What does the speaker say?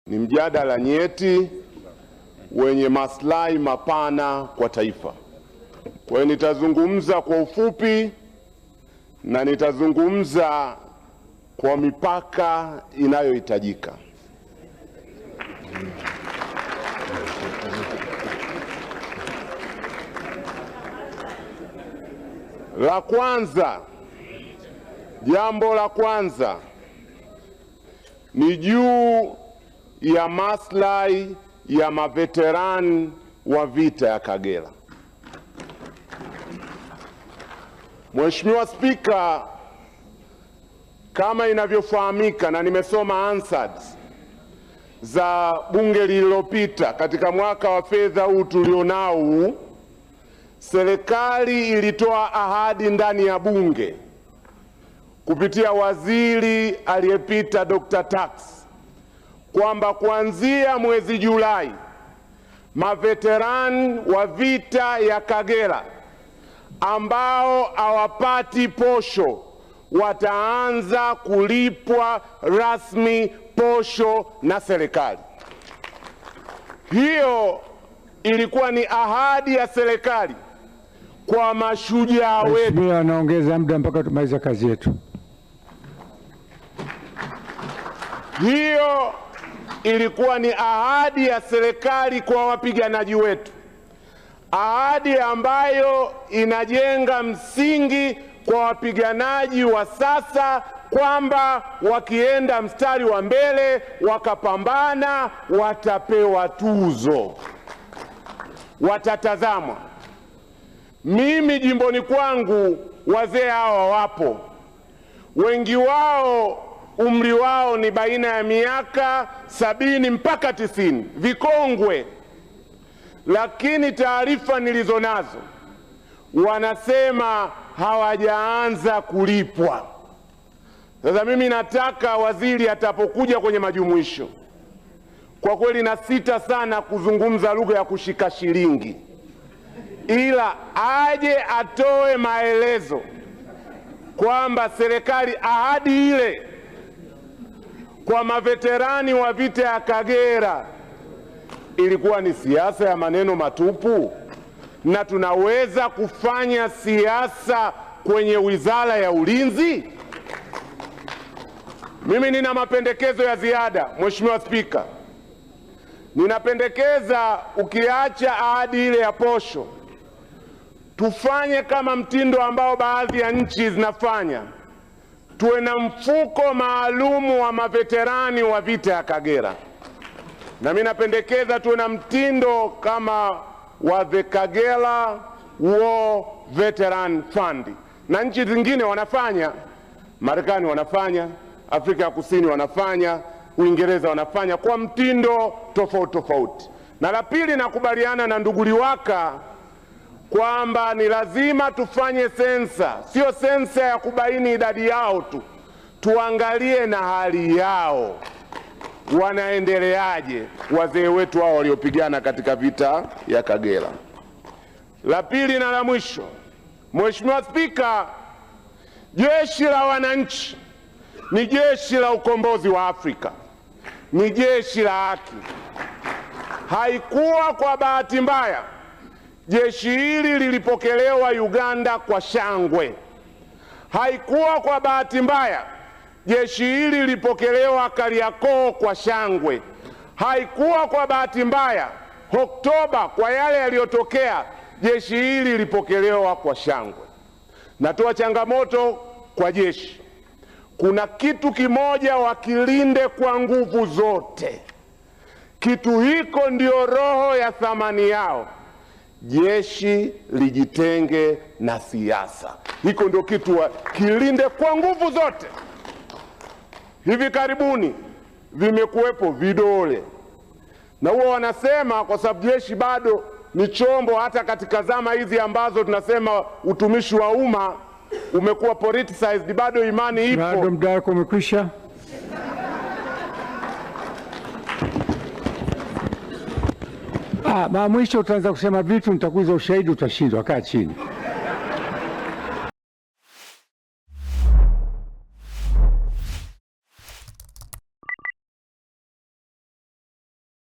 Ni mjadala nyeti wenye maslahi mapana kwa taifa. Kwa hiyo nitazungumza kwa ufupi na nitazungumza kwa mipaka inayohitajika. Jambo la kwanza ni juu ya maslahi ya maveterani wa vita ya Kagera. Mheshimiwa Spika, kama inavyofahamika na nimesoma answers za bunge lililopita, katika mwaka wa fedha huu tulionao, serikali ilitoa ahadi ndani ya bunge kupitia waziri aliyepita Dr. Tax kwamba kuanzia mwezi Julai maveterani wa vita ya Kagera ambao hawapati posho wataanza kulipwa rasmi posho na serikali. Hiyo ilikuwa ni ahadi ya serikali kwa mashujaa wetu. Mheshimiwa, anaongeza muda mpaka tumalize kazi yetu. Hiyo ilikuwa ni ahadi ya serikali kwa wapiganaji wetu, ahadi ambayo inajenga msingi kwa wapiganaji wa sasa kwamba wakienda mstari wa mbele wakapambana watapewa tuzo, watatazamwa. Mimi jimboni kwangu wazee hawa wapo, wengi wao umri wao ni baina ya miaka 70 mpaka 90, vikongwe, lakini taarifa nilizo nazo wanasema hawajaanza kulipwa. Sasa mimi nataka waziri atapokuja kwenye majumuisho, kwa kweli na sita sana kuzungumza lugha ya kushika shilingi, ila aje atoe maelezo kwamba serikali ahadi ile kwa maveterani wa vita ya Kagera ilikuwa ni siasa ya maneno matupu, na tunaweza kufanya siasa kwenye Wizara ya Ulinzi. Mimi nina mapendekezo ya ziada, Mheshimiwa Spika. Ninapendekeza ukiacha ahadi ile ya posho, tufanye kama mtindo ambao baadhi ya nchi zinafanya, tuwe na mfuko maalumu wa maveterani wa vita ya Kagera. Na mimi napendekeza tuwe na mtindo kama wa the Kagera War Veteran Fund, na nchi zingine wanafanya, Marekani wanafanya, Afrika ya Kusini wanafanya, Uingereza wanafanya kwa mtindo tofauti tofauti. Na la pili, nakubaliana na ndugu Liwaka kwamba ni lazima tufanye sensa, sio sensa ya kubaini idadi yao tu, tuangalie na hali yao, wanaendeleaje wazee wetu hao waliopigana katika vita ya Kagera. La pili na la mwisho, Mheshimiwa Spika, jeshi la wananchi ni jeshi la ukombozi wa Afrika, ni jeshi la haki. Haikuwa kwa bahati mbaya jeshi hili lilipokelewa Uganda kwa shangwe. Haikuwa kwa bahati mbaya jeshi hili lilipokelewa Kariakoo kwa shangwe. Haikuwa kwa bahati mbaya Oktoba kwa yale yaliyotokea jeshi hili lilipokelewa kwa shangwe. Natoa changamoto kwa jeshi, kuna kitu kimoja wakilinde kwa nguvu zote. Kitu hiko ndio roho ya thamani yao. Jeshi lijitenge na siasa. Hiko ndio kitu kilinde kwa nguvu zote. Hivi karibuni vimekuwepo vidole, na huwa wanasema kwa sababu jeshi bado ni chombo, hata katika zama hizi ambazo tunasema utumishi wa umma umekuwa politicized, bado imani ipo. Bado muda wako umekwisha. Mwisho utaanza kusema vitu, nitakuuliza ushahidi, utashindwa. Kaa chini.